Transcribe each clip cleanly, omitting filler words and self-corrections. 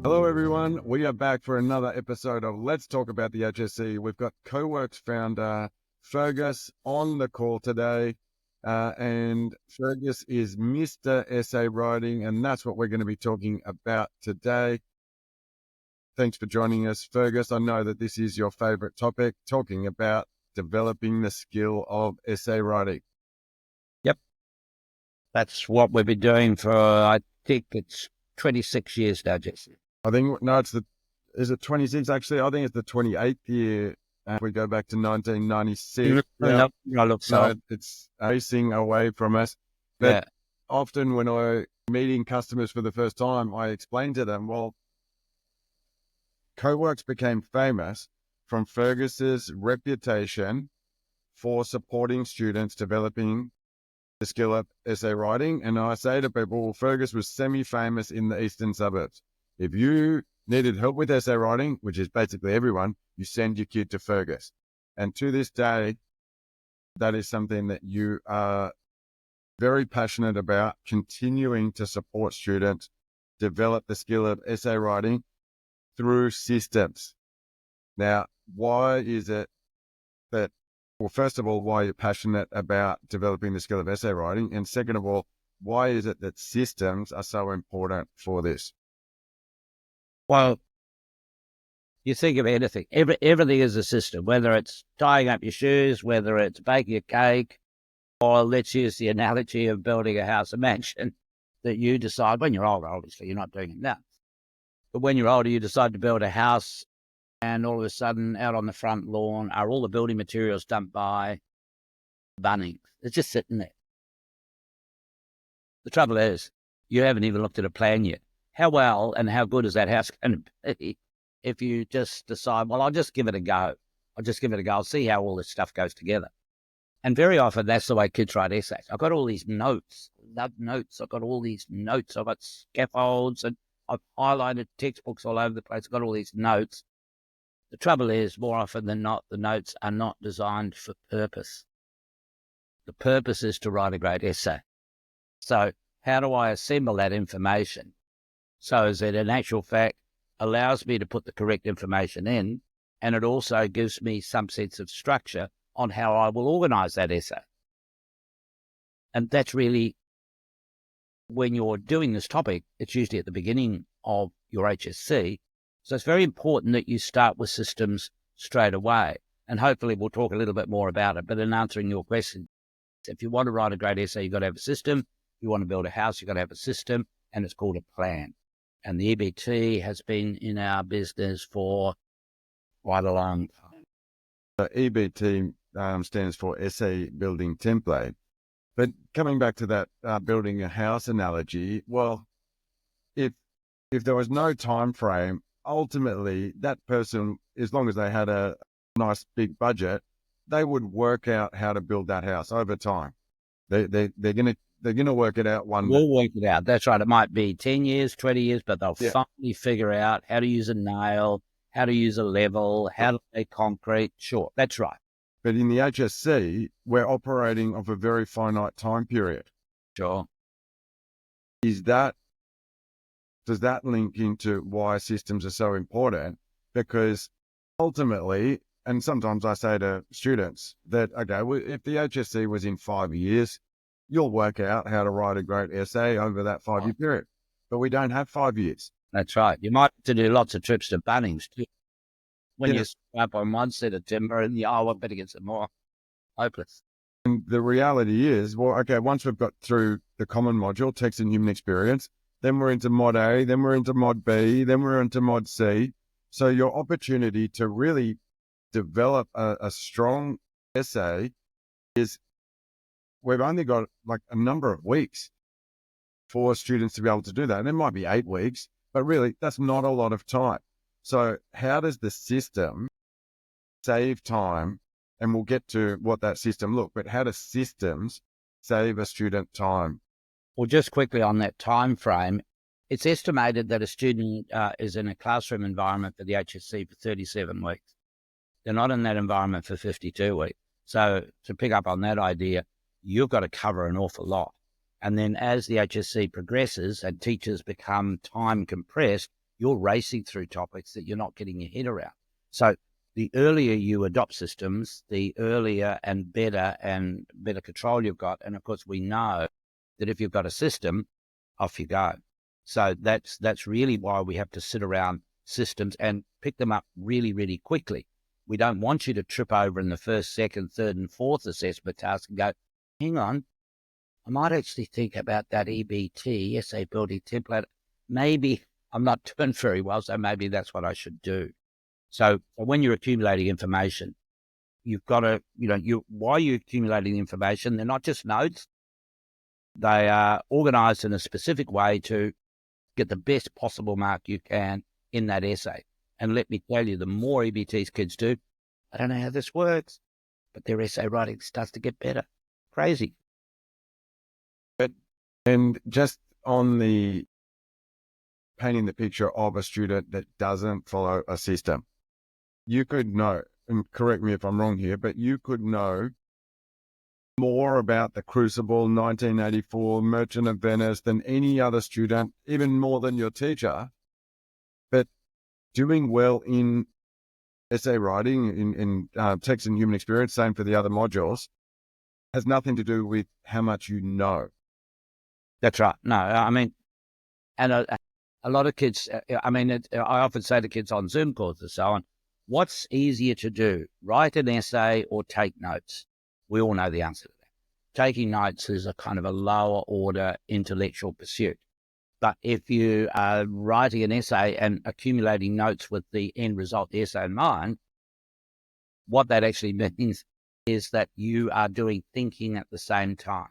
Hello, everyone. We are back for another episode of Let's Talk About the HSC. We've got CoWorks founder Fergus on the call today. And Fergus is Mr. Essay Writing, and that's what we're going to be talking about today. Thanks for joining us, Fergus. I know that this is your favorite topic, talking about developing the skill of essay writing. Yep. That's what we've been doing for, I think it's 26 years now, Jesse. I think, no, is it 26 actually? I think it's the 28th year. We go back to 1996. Yeah. So it's racing away from us. But often when I'm meeting customers for the first time, I explain to them, well, CoWorks became famous from Fergus's reputation for supporting students developing the skill of essay writing. And I say to people, well, Fergus was semi-famous in the eastern suburbs. If you needed help with essay writing, which is basically everyone, you send your kid to Fergus. And to this day, that is something that you are very passionate about, continuing to support students develop the skill of essay writing through systems. Now, why is it that, well, first of all, why you're passionate about developing the skill of essay writing? And second of all, why is it that systems are so important for this? Well, you think of anything, everything is a system, whether it's tying up your shoes, whether it's baking a cake, or let's use the analogy of building a house, a mansion that you decide when you're older, obviously you're not doing it now. But when you're older, you decide to build a house, and all of a sudden out on the front lawn are all the building materials dumped by Bunnings. It's just sitting there. The trouble is, you haven't even looked at a plan yet. How well and how good is that house going to be if you just decide, well, I'll just give it a go. I'll see how all this stuff goes together. And very often that's the way kids write essays. I've got all these notes. I've got all these notes. I've got scaffolds and I've highlighted textbooks all over the place. I've got all these notes. The trouble is, more often than not, the notes are not designed for purpose. The purpose is to write a great essay. So how do I assemble that information so that in actual fact allows me to put the correct information in, and it also gives me some sense of structure on how I will organize that essay? And that's really, when you're doing this topic, it's usually at the beginning of your HSC. So it's very important that you start with systems straight away. And hopefully we'll talk a little bit more about it. But in answering your question, if you want to write a great essay, you've got to have a system. If you want to build a house, you've got to have a system, and it's called a plan. And the EBT has been in our business for quite a long time. So EBT stands for Essay Building Template. But coming back to that building a house analogy, well, if there was no time frame, ultimately that person, as long as they had a nice big budget, they would work out how to build that house over time. They're gonna work it out one day. We'll work it out. That's right. It might be 10 years, 20 years, but they'll finally figure out how to use a nail, how to use a level, how to lay concrete. Sure, that's right. But in the HSC, we're operating off a very finite time period. Sure. Does that link into why systems are so important? Because ultimately, and sometimes I say to students that, okay, if the HSC was in 5 years, you'll work out how to write a great essay over that 5-year period. But we don't have 5 years. That's right. You might have to do lots of trips to Bunnings too. When you up on one set of timber and I better get some more. Hopeless. And the reality is, well, okay, once we've got through the common module, text and human experience, then we're into mod A, then we're into mod B, then we're into mod C. So your opportunity to really develop a strong essay is, we've only got like a number of weeks for students to be able to do that. And it might be 8 weeks, but really that's not a lot of time. So how does the system save time? And we'll get to what that system looks, but how do systems save a student time? Well, just quickly on that time frame, it's estimated that a student is in a classroom environment for the HSC for 37 weeks. They're not in that environment for 52 weeks. So to pick up on that idea, you've got to cover an awful lot. And then as the HSC progresses and teachers become time compressed, you're racing through topics that you're not getting your head around. So the earlier you adopt systems, the earlier and better control you've got. And of course, we know that if you've got a system, off you go. So that's really why we have to sit around systems and pick them up really, really quickly. We don't want you to trip over in the first, second, third, and fourth assessment task and go, hang on, I might actually think about that EBT, essay building template. Maybe I'm not doing very well, so maybe that's what I should do. So when you're accumulating information, you've got to, why are you accumulating information? They're not just notes. They are organized in a specific way to get the best possible mark you can in that essay. And let me tell you, the more EBTs kids do, I don't know how this works, but their essay writing starts to get better. Crazy. And just on the painting the picture of a student that doesn't follow a system, you could know, and correct me if I'm wrong here, but you could know more about the Crucible, 1984, Merchant of Venice than any other student, even more than your teacher. But doing well in essay writing, in text and human experience, same for the other modules, has nothing to do with how much you know. That's right. No, I mean, and a lot of kids, I often say to kids on Zoom calls and so on, what's easier to do, write an essay or take notes? We all know the answer to that. Taking notes is a kind of a lower order intellectual pursuit. But if you are writing an essay and accumulating notes with the end result, the essay in mind, what that actually means is that you are doing thinking at the same time.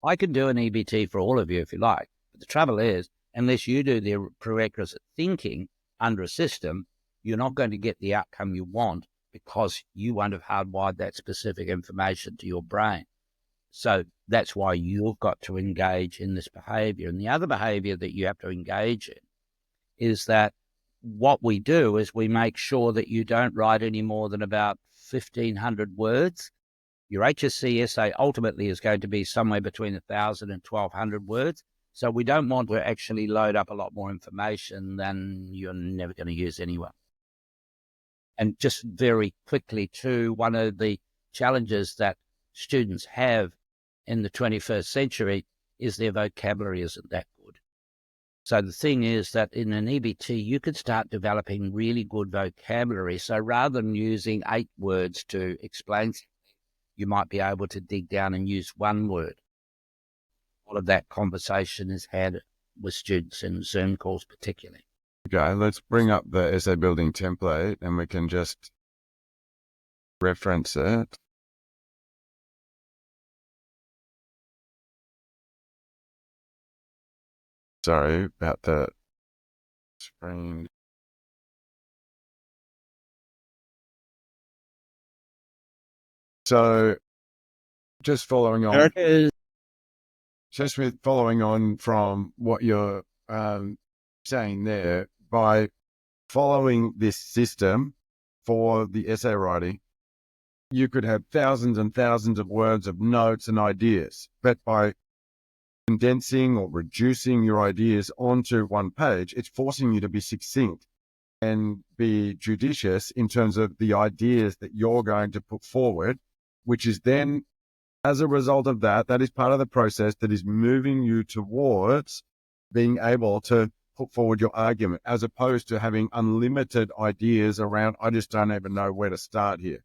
I can do an EBT for all of you if you like, but the trouble is, unless you do the prerequisite thinking under a system, you're not going to get the outcome you want because you won't have hardwired that specific information to your brain. So that's why you've got to engage in this behavior. And the other behavior that you have to engage in is that what we do is we make sure that you don't write any more than about 1,500 words. Your HSC essay ultimately is going to be somewhere between 1,000 and 1,200 words. So we don't want to actually load up a lot more information than you're never going to use anyway. And just very quickly too, one of the challenges that students have in the 21st century is their vocabulary isn't that good. So the thing is that in an EBT, you could start developing really good vocabulary. So rather than using 8 words to explain something, you might be able to dig down and use 1 word. All of that conversation is had with students in Zoom calls particularly. Okay, let's bring up the essay building template and we can just reference it. Sorry about the screen. So just following on, from what you're saying there, by following this system for the essay writing, you could have thousands and thousands of words of notes and ideas, but by condensing or reducing your ideas onto one page, it's forcing you to be succinct and be judicious in terms of the ideas that you're going to put forward, which is then, as a result of that, that is part of the process that is moving you towards being able to put forward your argument, as opposed to having unlimited ideas around, I just don't even know where to start here.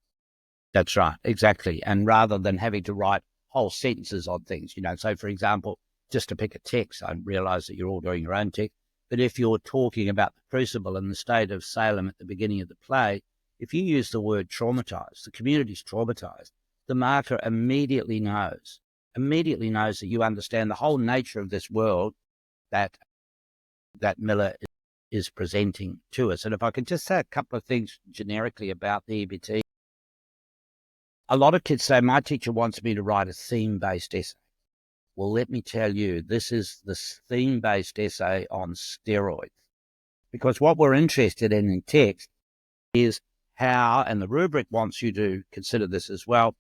That's right, exactly. And rather than having to write whole sentences on things, so for example, just to pick a text, I realize that you're all doing your own text, but if you're talking about the Crucible and the state of Salem at the beginning of the play, if you use the word traumatized, the community's traumatized, the marker immediately knows that you understand the whole nature of this world that Miller is presenting to us. And if I could just say a couple of things generically about the EBT. A lot of kids say, my teacher wants me to write a theme-based essay. Well, let me tell you, this is the theme-based essay on steroids. Because what we're interested in text is how, and the rubric wants you to consider this as well,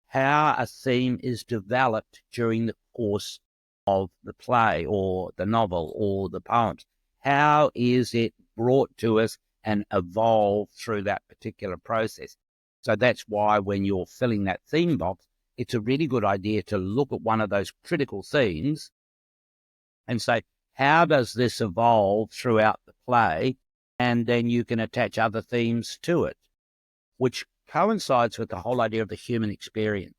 how a theme is developed during the course of the play or the novel or the poems. How is it brought to us and evolved through that particular process. So that's why when you're filling that theme box, it's a really good idea to look at one of those critical themes and say, how does this evolve throughout the play? And then you can attach other themes to it, which coincides with the whole idea of the human experience.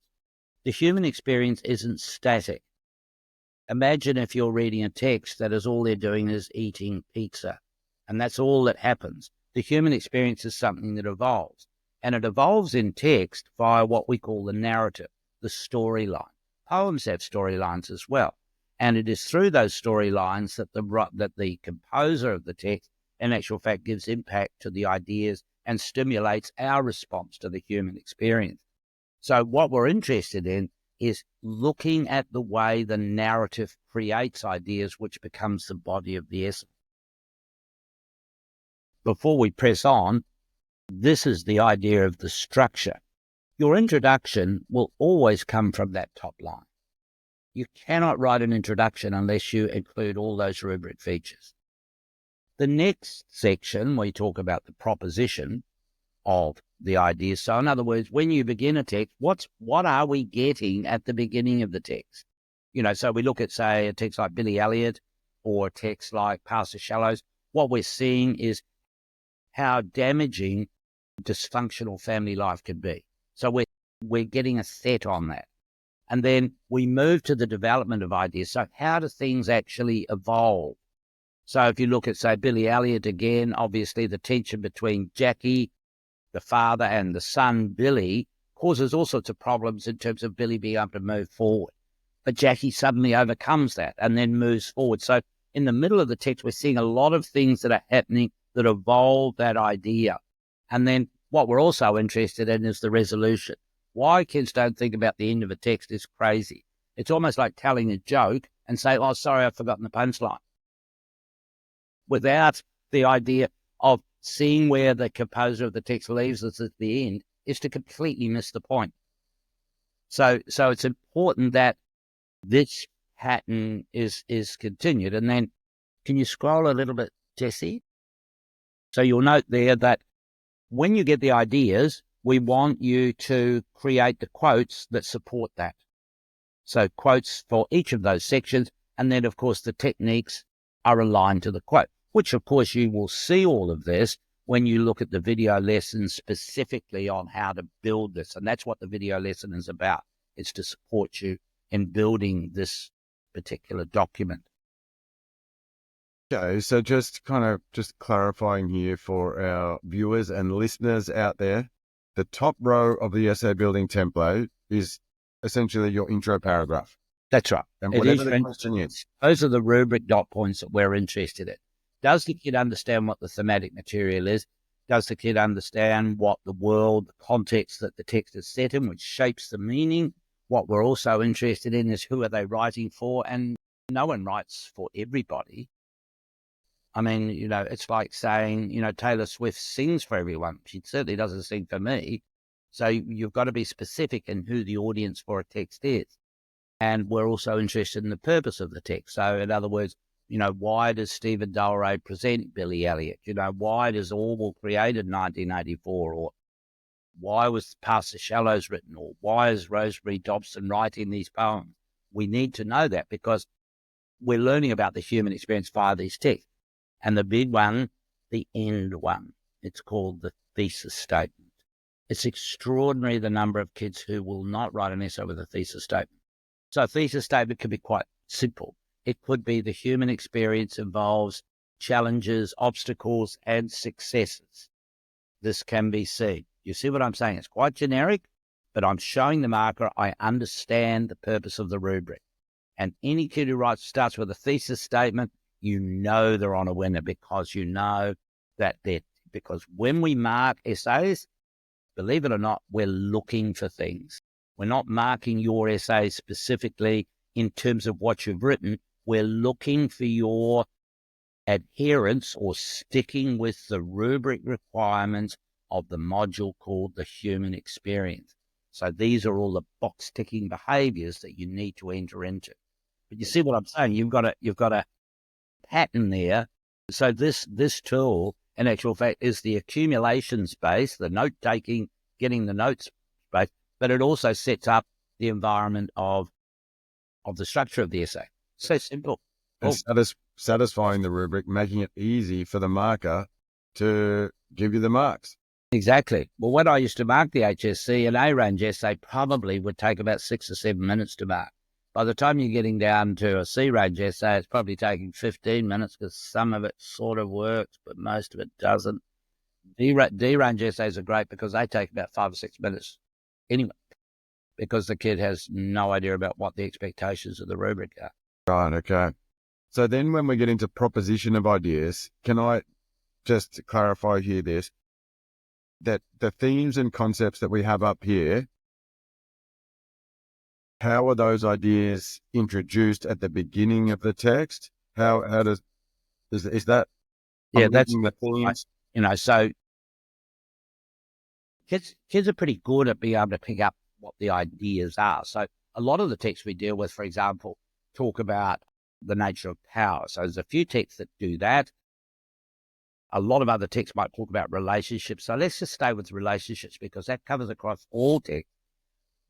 The human experience isn't static. Imagine if you're reading a text that is all they're doing is eating pizza, and that's all that happens. The human experience is something that evolves, and it evolves in text via what we call the narrative, the storyline. Poems have storylines as well, and it is through those storylines that the composer of the text, in actual fact, gives impact to the ideas and stimulates our response to the human experience. So what we're interested in is looking at the way the narrative creates ideas, which becomes the body of the essay. Before we press on, this is the idea of the structure. Your introduction will always come from that top line. You cannot write an introduction unless you include all those rubric features. The next section, we talk about the proposition of the idea. So in other words, when you begin a text, what are we getting at the beginning of the text? So we look at, say, a text like Billy Elliot or a text like Past the Shallows. What we're seeing is how damaging dysfunctional family life can be. So we're getting a set on that. And then we move to the development of ideas. So how do things actually evolve? So if you look at, say, Billy Elliot again, obviously the tension between Jackie, the father, and the son, Billy, causes all sorts of problems in terms of Billy being able to move forward. But Jackie suddenly overcomes that and then moves forward. So in the middle of the text, we're seeing a lot of things that are happening that evolve that idea. And then what we're also interested in is the resolution. Why kids don't think about the end of a text is crazy. It's almost like telling a joke and say, oh, sorry, I've forgotten the punchline, without the idea of seeing where the composer of the text leaves us at the end, is to completely miss the point. So it's important that this pattern is continued. And then can you scroll a little bit, Jesse? So you'll note there that when you get the ideas, we want you to create the quotes that support that. So quotes for each of those sections. And then, of course, the techniques are aligned to the quote, which, of course, you will see all of this when you look at the video lesson specifically on how to build this. And that's what the video lesson is about. It's to support you in building this particular document. Okay, so just clarifying here for our viewers and listeners out there, the top row of the essay building template is essentially your intro paragraph. That's right. And whatever the question is. Those are the rubric dot points that we're interested in. Does the kid understand what the thematic material is? Does the kid understand what the world, the context that the text is set in, which shapes the meaning? What we're also interested in is who are they writing for? And no one writes for everybody. I mean, it's like saying, Taylor Swift sings for everyone. She certainly doesn't sing for me. So you've got to be specific in who the audience for a text is. And we're also interested in the purpose of the text. So in other words, why does Stephen Dalray present Billy Elliot? Why does Orwell created 1984? Or why was Past the Shallows written? Or why is Rosemary Dobson writing these poems? We need to know that because we're learning about the human experience via these texts. And the big one, the end one, it's called the thesis statement. It's extraordinary the number of kids who will not write an essay with a thesis statement. So a thesis statement can be quite simple. It could be the human experience involves challenges, obstacles, and successes. This can be seen. You see what I'm saying? It's quite generic, but I'm showing the marker. I understand the purpose of the rubric. And any kid who starts with a thesis statement, they're on a winner because because when we mark essays, believe it or not, we're looking for things. We're not marking your essay specifically in terms of what you've written. We're looking for your adherence or sticking with the rubric requirements of the module called the human experience. So these are all the box ticking behaviors that you need to enter into. But you see what I'm saying? You've got a pattern there So this tool, in actual fact, is the accumulation space, the note taking, getting the notes space, but it also sets up the environment of the structure of the essay. So simple. And Oh, satisfying the rubric, making it easy for the marker to give you the marks. exactly. Well, when I used to mark the HSC, an A-range essay probably would take about 6 or 7 minutes to mark. By the time you're getting down to a C-range essay, it's probably taking 15 minutes because some of it sort of works, but most of it doesn't. D-range essays are great because they take about 5 or 6 minutes anyway, because the kid has no idea about what the expectations of the rubric are. Right, okay. So then when we get into proposition of ideas, can I just clarify here that the themes and concepts that we have up here, how are those ideas introduced at the beginning of the text? How is that Yeah, that's the right. themes? So kids are pretty good at being able to pick up what the ideas are. So a lot of the texts we deal with, for example, talk about the nature of power. So there's a few texts that do that. A lot of other texts might talk about relationships. So let's just stay with relationships because that covers across all texts.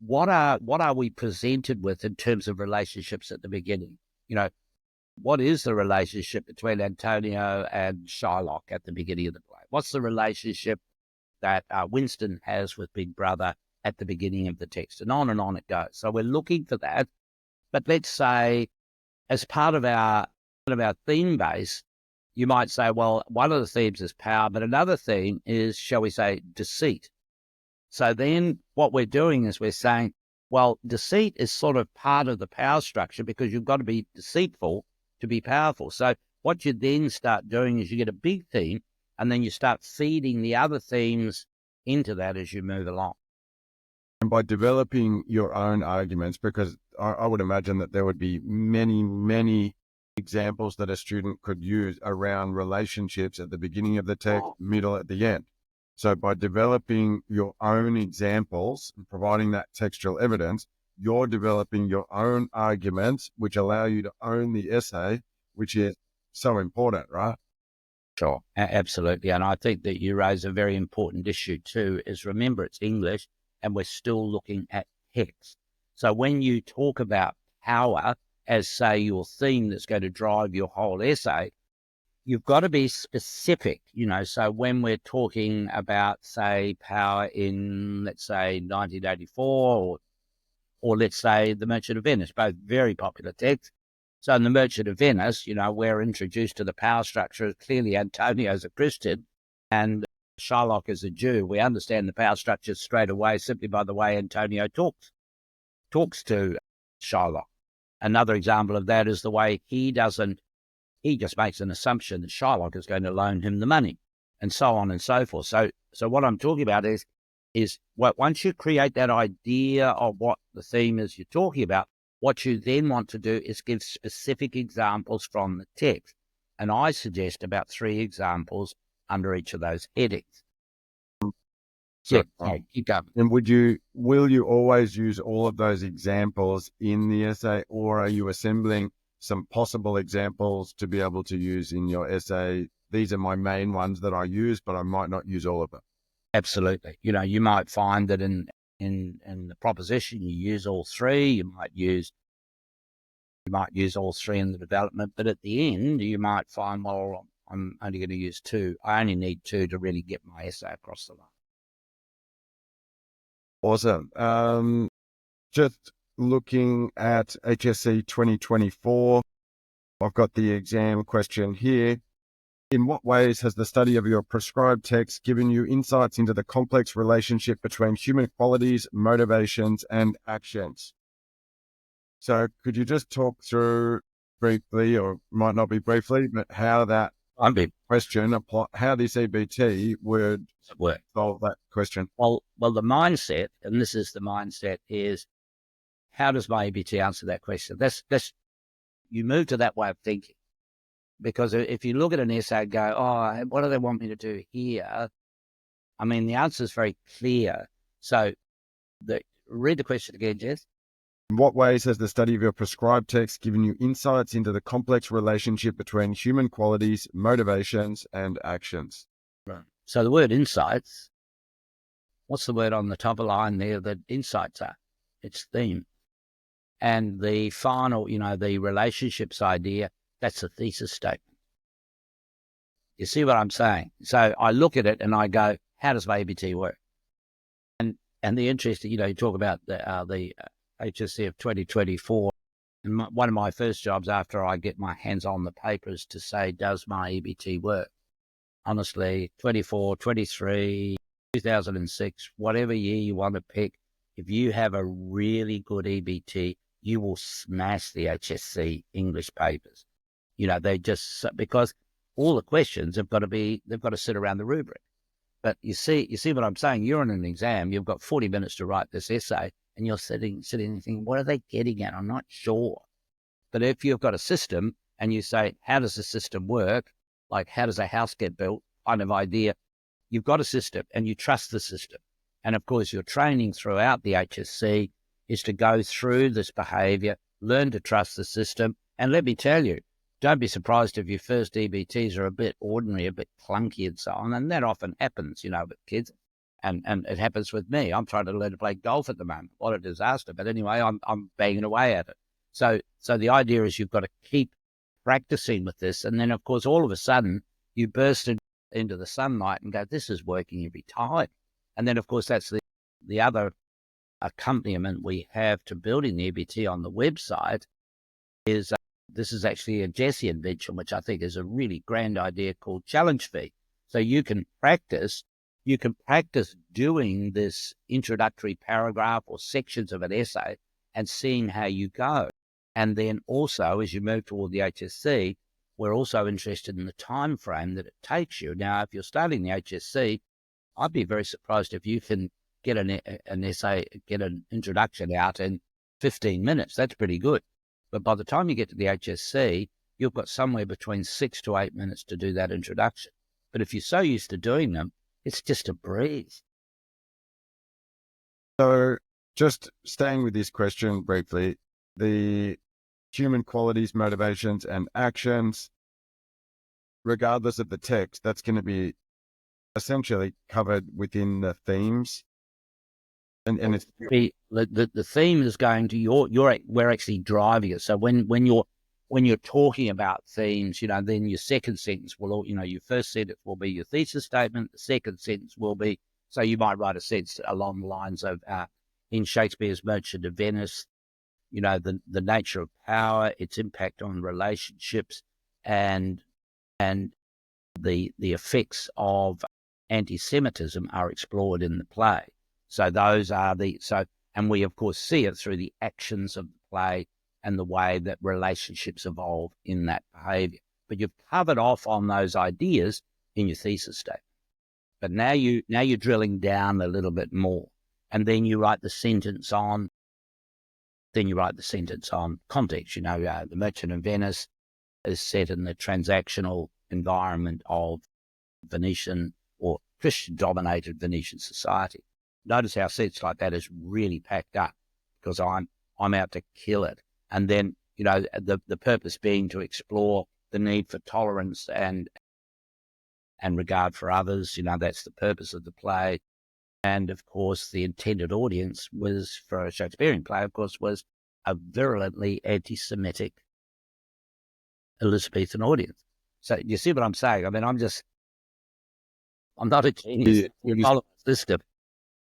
What are we presented with in terms of relationships at the beginning? What is the relationship between Antonio and Shylock at the beginning of the play? What's the relationship that Winston has with Big Brother at the beginning of the text? And on it goes. So we're looking for that. But let's say as part of our theme base, you might say, well, one of the themes is power, but another theme is, shall we say, deceit. So then what we're doing is we're saying, well, deceit is sort of part of the power structure because you've got to be deceitful to be powerful. So what you then start doing is you get a big theme and then you start feeding the other themes into that as you move along. And by developing your own arguments, because I would imagine that there would be many, many examples that a student could use around relationships at the beginning of the text, middle, at the end. So by developing your own examples and providing that textual evidence, you're developing your own arguments, which allow you to own the essay, which is so important, right? Sure, absolutely. And I think that you raise a very important issue too, is remember it's English and we're still looking at text. So when you talk about power as, say, your theme that's going to drive your whole essay, you've got to be specific, So when we're talking about, say, power in, let's say, 1984 or let's say The Merchant of Venice, both very popular texts. So in The Merchant of Venice, we're introduced to the power structure. Clearly, Antonio's a Christian and Shylock is a Jew. We understand the power structure straight away simply by the way Antonio talks to Shylock. Another example of that is the way he just makes an assumption that Shylock is going to loan him the money and so on and so forth. So what I'm talking about is once you create that idea of what the theme is you're talking about, what you then want to do is give specific examples from the text. And I suggest about 3 examples under each of those headings. Sure. Keep going. And will you always use all of those examples in the essay, or are you assembling some possible examples to be able to use in your essay? These are my main ones that I use, but I might not use all of them. Absolutely. You might find that in the proposition you use all 3. You might use all 3 in the development, but at the end you might find, well, I'm only going to use 2. I only need 2 to really get my essay across the line. Awesome. Just looking at HSC 2024, I've got the exam question here. In what ways has the study of your prescribed text given you insights into the complex relationship between human qualities, motivations, and actions? So could you just talk through briefly, or might not be briefly, but how that question, how this EBT would work. Solve that question? Well, the mindset, and this is the mindset, is how does my EBT answer that question? That's you move to that way of thinking. Because if you look at an essay and go, oh, what do they want me to do here? I mean, the answer is very clear. So read the question again, Jess. In what ways has the study of your prescribed text given you insights into the complex relationship between human qualities, motivations, and actions? Right. So the word insights, what's the word on the top of the line there that insights are? It's theme. And the final, the relationships idea, that's a thesis statement. You see what I'm saying? So I look at it and I go, how does my ABT work? And the interest, you talk about the HSC of 2024. And one of my first jobs after I get my hands on the paper is to say, does my EBT work? Honestly, 24, 23, 2006, whatever year you want to pick, if you have a really good EBT, you will smash the HSC English papers. They just, because all the questions they've got to sit around the rubric. But you see what I'm saying? You're in an exam, you've got 40 minutes to write this essay, and you're sitting and thinking, what are they getting at? I'm not sure. But if you've got a system and you say, how does the system work? Like, how does a house get built? Kind of idea. You've got a system and you trust the system. And of course, your training throughout the HSC is to go through this behavior, learn to trust the system. And let me tell you, don't be surprised if your first EBTs are a bit ordinary, a bit clunky and so on. And that often happens, with kids. And it happens with me. I'm trying to learn to play golf at the moment. What a disaster. But anyway, I'm banging away at it. So the idea is you've got to keep practicing with this. And then, of course, all of a sudden, you burst into the sunlight and go, this is working every time. And then, of course, that's the other accompaniment we have to building the EBT on the website is this is actually a Jesse invention, which I think is a really grand idea called challenge fee. So you can practice doing this introductory paragraph or sections of an essay and seeing how you go. And then also, as you move toward the HSC, we're also interested in the time frame that it takes you. Now, if you're starting the HSC, I'd be very surprised if you can get an essay, get an introduction out in 15 minutes. That's pretty good. But by the time you get to the HSC, you've got somewhere between 6 to 8 minutes to do that introduction. But if you're so used to doing them, it's just a breeze. So just staying with this question briefly, the human qualities, motivations, and actions, regardless of the text, that's going to be essentially covered within the themes. And it's the theme is going to we're actually driving it. So when you're talking about themes, then your second sentence will, your first sentence will be your thesis statement. The second sentence will be, so you might write a sentence along the lines of, in Shakespeare's Merchant of Venice, the nature of power, its impact on relationships, and the effects of anti-Semitism are explored in the play. So those are and we of course see it through the actions of the play and the way that relationships evolve in that behavior. But you've covered off on those ideas in your thesis statement. But now you're drilling down a little bit more, and then you write the sentence on. Then you write the sentence on context. The Merchant of Venice is set in the transactional environment of Venetian or Christian-dominated Venetian society. Notice how sets like that is really packed up because I'm out to kill it. And then, the purpose being to explore the need for tolerance and regard for others. That's the purpose of the play. And of course, the intended audience was, for a Shakespearean play, of course, was a virulently anti-Semitic Elizabethan audience. So you see what I'm saying? I mean, I'm not a genius. You follow the system.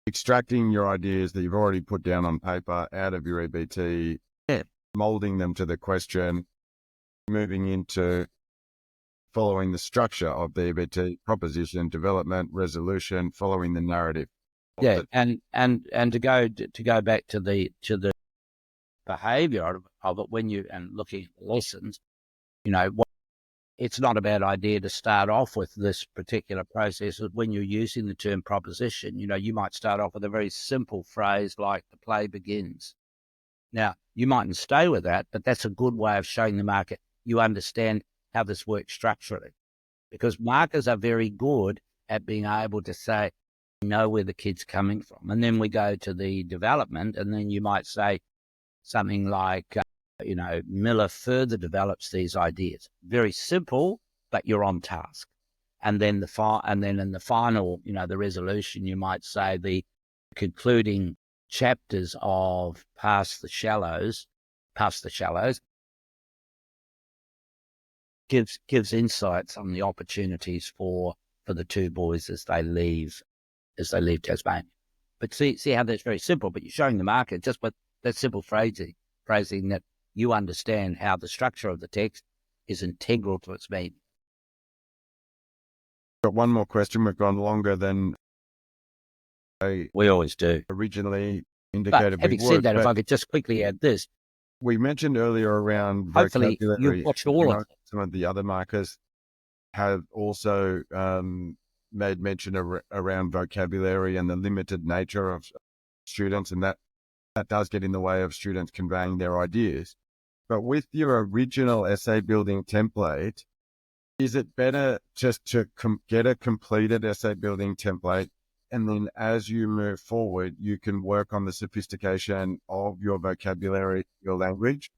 Extracting your ideas that you've already put down on paper out of your EBT, molding them to the question, moving into following the structure of the EBT, proposition, development, resolution, following the narrative. Yeah, and to go back to the behaviour of it when looking at the lessons, it's not a bad idea to start off with this particular process. When you're using the term proposition, you might start off with a very simple phrase like the play begins. Now, you mightn't stay with that, but that's a good way of showing the market you understand how this works structurally, because markers are very good at being able to say, know where the kid's coming from. And then we go to the development, and then you might say, something like, Miller further develops these ideas. Very simple, but you're on task. And then in the final, the resolution, you might say the concluding chapters of Past the Shallows gives insights on the opportunities for the two boys as they leave Tasmania. But see how that's very simple, but you're showing the marker just with that simple phrasing that you understand how the structure of the text is integral to its meaning. Got one more question. We've gone longer than we always do. Originally indicated. But having said that, if I could just quickly add this. We mentioned earlier around hopefully vocabulary. You've watched all of it. Some of the other markers have also made mention around vocabulary and the limited nature of students, and that does get in the way of students conveying their ideas. But with your original essay building template, is it better just to get a completed essay building template, and then as you move forward, you can work on the sophistication of your vocabulary, your language?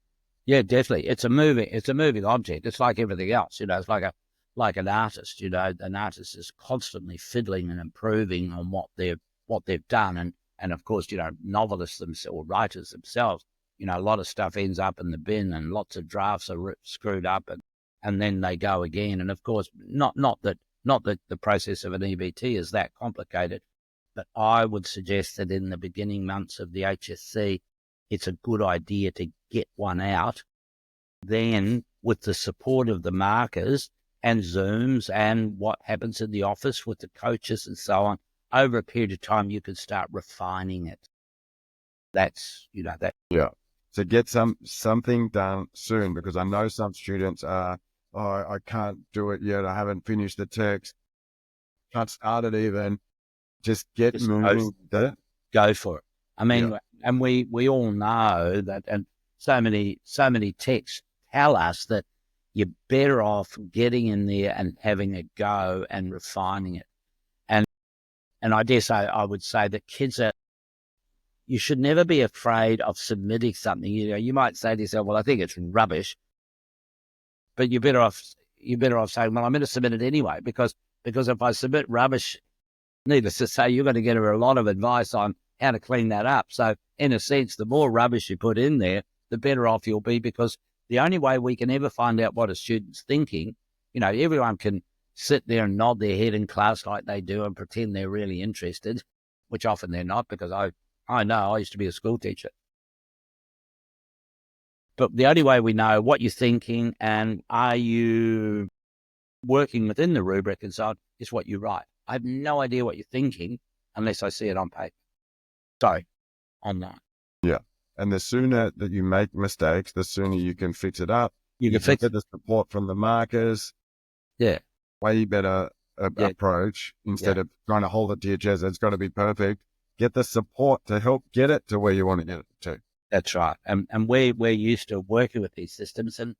Yeah, definitely. It's a moving object. It's like everything else. It's like an artist. An artist is constantly fiddling and improving on what they've done. And of course, novelists themselves or writers themselves, a lot of stuff ends up in the bin, and lots of drafts are screwed up, and then they go again. And of course, not that the process of an EBT is that complicated, but I would suggest that in the beginning months of the HSC, it's a good idea to get one out. Then, with the support of the markers and Zooms and what happens in the office with the coaches and so on, over a period of time, you can start refining it. That's, that. Yeah. So get something done soon, because I know some students are, I can't do it yet. I haven't finished the text. Can't start it even. Just moving. Go for it. I mean, and we all know that, and so many texts tell us that you're better off getting in there and having a go and refining it. And I dare say, I would say that kids you should never be afraid of submitting something. You might say to yourself, well, I think it's rubbish, but you're better off saying, well, I'm going to submit it anyway, because if I submit rubbish, needless to say, you're going to get a lot of advice on how to clean that up. So in a sense, the more rubbish you put in there, the better off you'll be, because the only way we can ever find out what a student's thinking, everyone can sit there and nod their head in class like they do and pretend they're really interested, which often they're not, because I know I used to be a school teacher. But the only way we know what you're thinking and are you working within the rubric and so on is what you write. I have no idea what you're thinking unless I see it on paper. Sorry, online. Yeah. And the sooner that you make mistakes, the sooner you can fix it up. You can fix it. The support from the markers. Yeah. Way better approach instead of trying to hold it to your chest. It's got to be perfect. Get the support to help get it to where you want to get it to. That's right. And we're used to working with these systems, and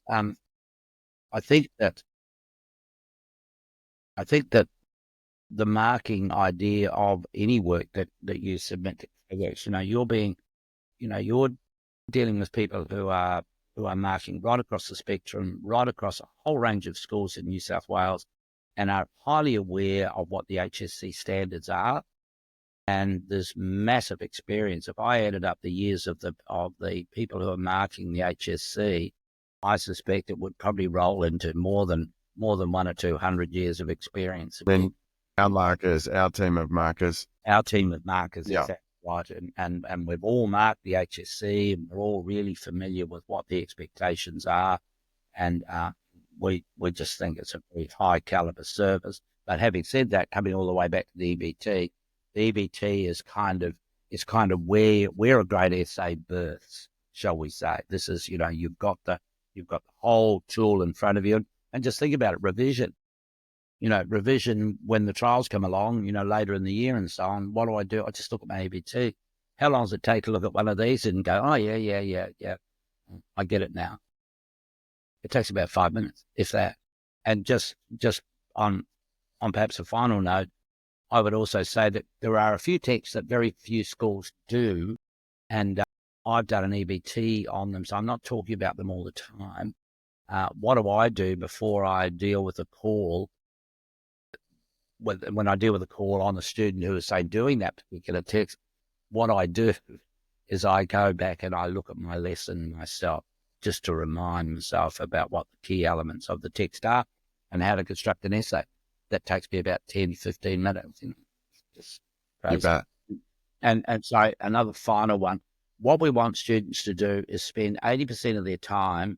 I think that the marking idea of any work that you submit to CoWorks, you're dealing with people who are marking right across the spectrum, right across a whole range of schools in New South Wales, and are highly aware of what the HSC standards are. And there's massive experience. If I added up the years of the people who are marking the HSC, I suspect it would probably roll into more than 100 or 200 years of experience. Then our team of markers. Yeah. Exactly right. And we've all marked the HSC, and we're all really familiar with what the expectations are. And we just think it's a very high caliber service. But having said that, coming all the way back to the EBT is kind of where a great essay births, shall we say. This is, you've got the whole tool in front of you. And just think about it, revision. Revision when the trials come along, later in the year and so on. What do? I just look at my EBT. How long does it take to look at one of these and go, oh, yeah, I get it now. It takes about 5 minutes, if that. And just on perhaps a final note, I would also say that there are a few texts that very few schools do, and I've done an EBT on them, so I'm not talking about them all the time. What do I do before I deal with a call? When I deal with a call on a student who is, say, doing that particular text, what I do is I go back and I look at my lesson myself just to remind myself about what the key elements of the text are and how to construct an essay. That takes me about 10, 15 minutes. Just You bet. And so another final one, what we want students to do is spend 80% of their time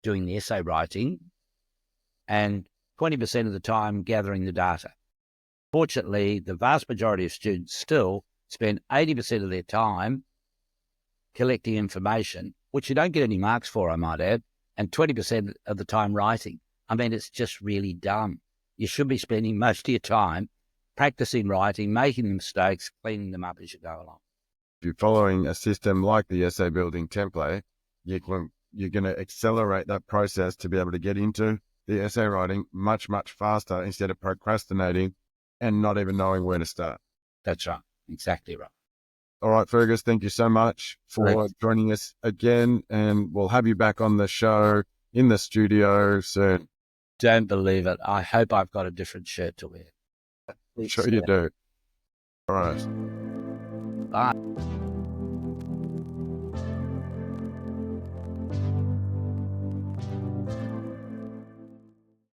doing the essay writing and 20% of the time gathering the data. Fortunately, the vast majority of students still spend 80% of their time collecting information, which you don't get any marks for, I might add, and 20% of the time writing. I mean, it's just really dumb. You should be spending most of your time practicing writing, making the mistakes, cleaning them up as you go along. If you're following a system like the essay building template, you're going to accelerate that process to be able to get into the essay writing much, much faster instead of procrastinating and not even knowing where to start. That's right. Exactly right. All right, Fergus, thank you so much for joining us again, and we'll have you back on the show in the studio soon. Don't believe it. I hope I've got a different shirt to wear. I'm sure you do. All right. Bye.